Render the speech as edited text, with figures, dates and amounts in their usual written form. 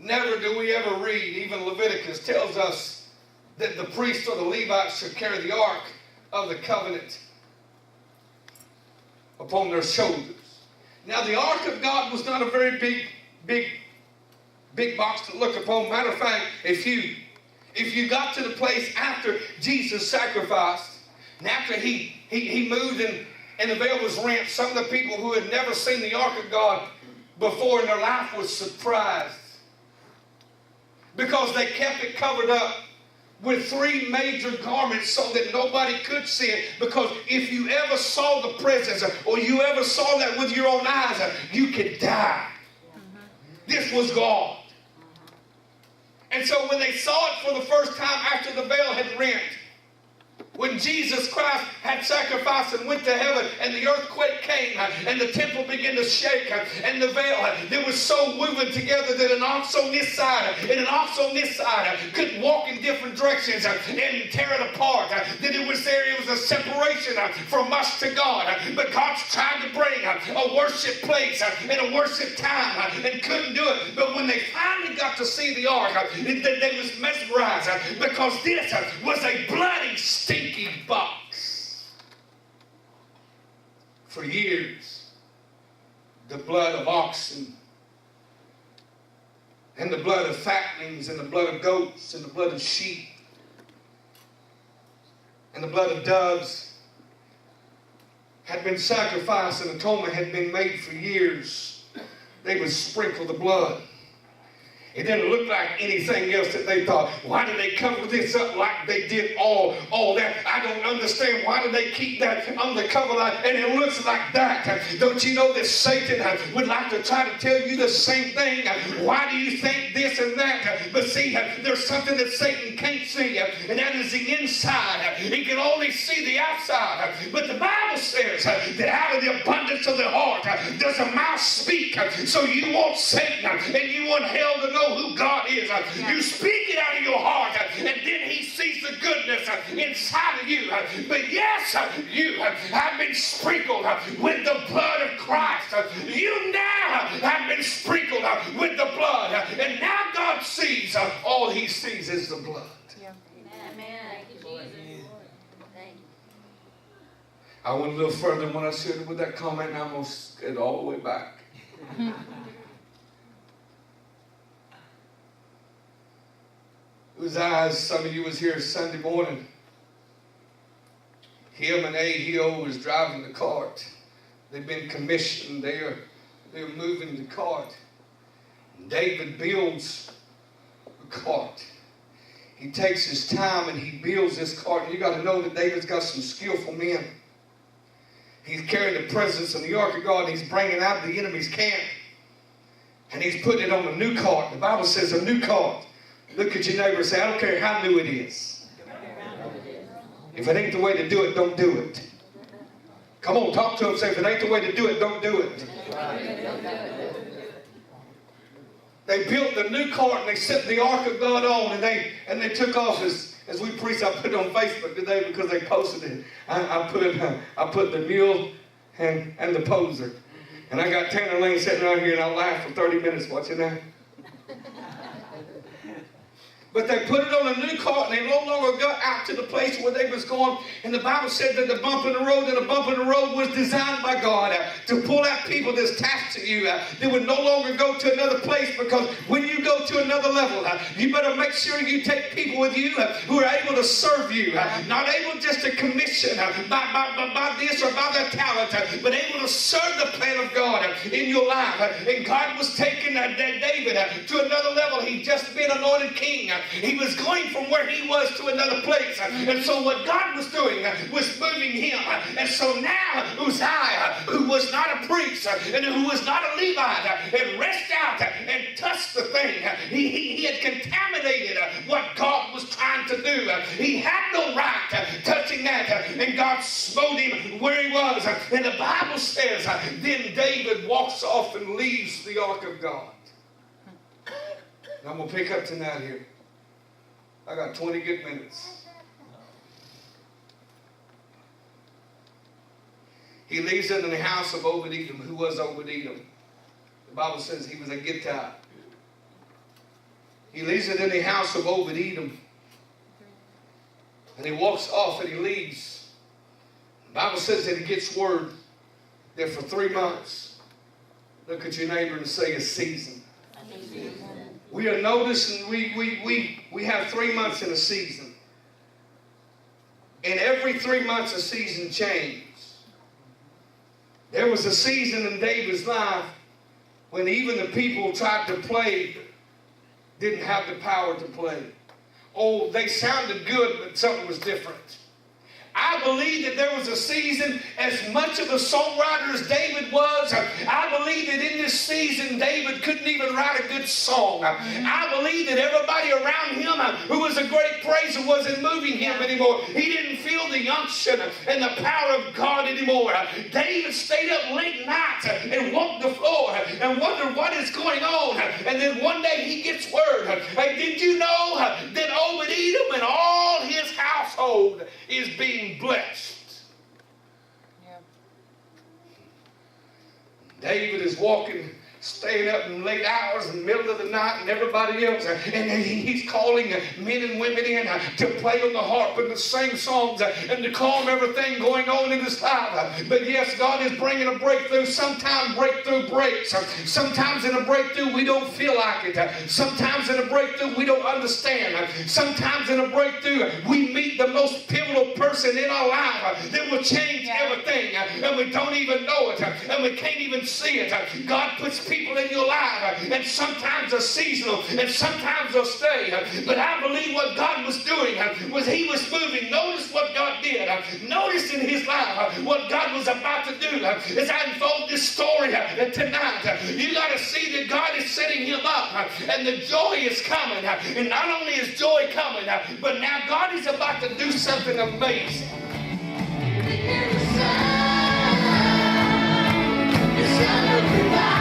never do we ever read, even Leviticus tells us that the priest or the Levites should carry the ark of the covenant upon their shoulders. Now the ark of God was not a very big box to look upon. Matter of fact, if you got to the place after Jesus sacrificed, and after he moved and the veil was rent, some of the people who had never seen the ark of God before in their life was surprised, because they kept it covered up with 3 major garments so that nobody could see it. Because if you ever saw the presence, or you ever saw that with your own eyes, you could die. This was God. And so when they saw it for the first time after the veil had rent, when Jesus Christ had sacrificed and went to heaven, and the earthquake came, and the temple began to shake, and the veil, it was so woven together that an ox on this side and an ox on this side could walk in different directions and tear it apart. That it was a separation from us to God. But God's trying to bring a worship place and a worship time, and couldn't do it. But when they finally got to see the ark, they was mesmerized, because this was a bloody, stinky box. For years, the blood of oxen and the blood of fattlings and the blood of goats and the blood of sheep and the blood of doves had been sacrificed, and atonement had been made for years. They would sprinkle the blood. It didn't look like anything else that they thought. Why did they cover this up like they did all that? I don't understand. Why do they keep that on the cover and it looks like that? Don't you know that Satan would like to try to tell you the same thing? Why do you think this and that? But see, there's something that Satan can't see, and that is the inside. He can only see the outside. But the Bible says that out of the abundance of the heart does a mouth speak. So you want Satan and you want hell to know who God is. You speak it out of your heart, and then he sees the goodness inside of you. But yes, you have been sprinkled with the blood of Christ. You now have been sprinkled with the blood, and now God sees, all he sees is the blood. Amen. Thank you, Jesus. Thank you. I went a little further when I started with that comment, and I almost get all the way back. Uzziah, some of you was here Sunday morning. Him and Ahio was driving the cart. They've been commissioned. They're moving the cart. David builds the cart. He takes his time and he builds this cart. And you got to know that David's got some skillful men. He's carrying the presence of the ark of God, and he's bringing out the enemy's camp. And he's putting it on a new cart. The Bible says a new cart. Look at your neighbor and say, I don't care how new it is. If it ain't the way to do it, don't do it. Come on, talk to him. Say, if it ain't the way to do it, don't do it. They built the new cart and they set the ark of God on, and they took off as we preached. I put it on Facebook today because they posted it. I put the mule and the poser. And I got Tanner Lane sitting right here, and I laughed for 30 minutes watching that. But they put it on a new cart, and they no longer got out to the place where they was going. And the Bible said that the bump in the road was designed by God to pull out people that's attached to you. They would no longer go to another place, because when you go to another level, you better make sure you take people with you who are able to serve you. Not able just to commission by this or by that talent, but able to serve the plan of God in your life. And God was taking David to another level. He'd just been anointed king. He was going from where he was to another place. And so what God was doing was moving him. And so now Uzziah, who was not a priest and who was not a Levite, had reached out and touched the thing. He had contaminated what God was trying to do. He had no right touching that. And God smote him where he was. And the Bible says, then David walks off and leaves the ark of God. And I'm going to pick up tonight here. I got 20 good minutes. He leaves it in the house of Obed-Edom. Who was Obed-Edom? The Bible says he was a Gittite. He leaves it in the house of Obed-Edom. And he walks off and he leaves. The Bible says that he gets word that for 3 months, look at your neighbor and say a season. We are noticing we have 3 months in a season. And every 3 months a season changed. There was a season in David's life when even the people tried to play didn't have the power to play. Oh, they sounded good, but something was different. I believe that there was a season, as much of a songwriter as David was, I believe that in this season David couldn't even write a good song. I believe that everybody around him who was a great praiser wasn't moving him anymore. He didn't feel the unction and the power of God anymore. David stayed up late nights and walked the floor and wondered what is going on. And then one day he gets word. Hey, did you know that Obed-Edom and all his household is being blessed? Yeah. David is walking, staying up in late hours in the middle of the night, and everybody else, and he's calling men and women in to play on the harp and to sing songs and to calm everything going on in his life. But yes, God is bringing a breakthrough. Sometimes breakthrough breaks. Sometimes in a breakthrough we don't feel like it. Sometimes in a breakthrough we don't understand. Sometimes in a breakthrough we meet the most pivotal person in our life that will change everything, and we don't even know it, and we can't even see it. God puts people in your life, and sometimes they're seasonal, and sometimes they'll stay. But I believe what God was doing was he was moving. Notice what God did. Notice in his life what God was about to do. As I unfold this story tonight, you got to see that God is setting him up, and the joy is coming. And not only is joy coming, but now God is about to do something amazing. The sun will provide.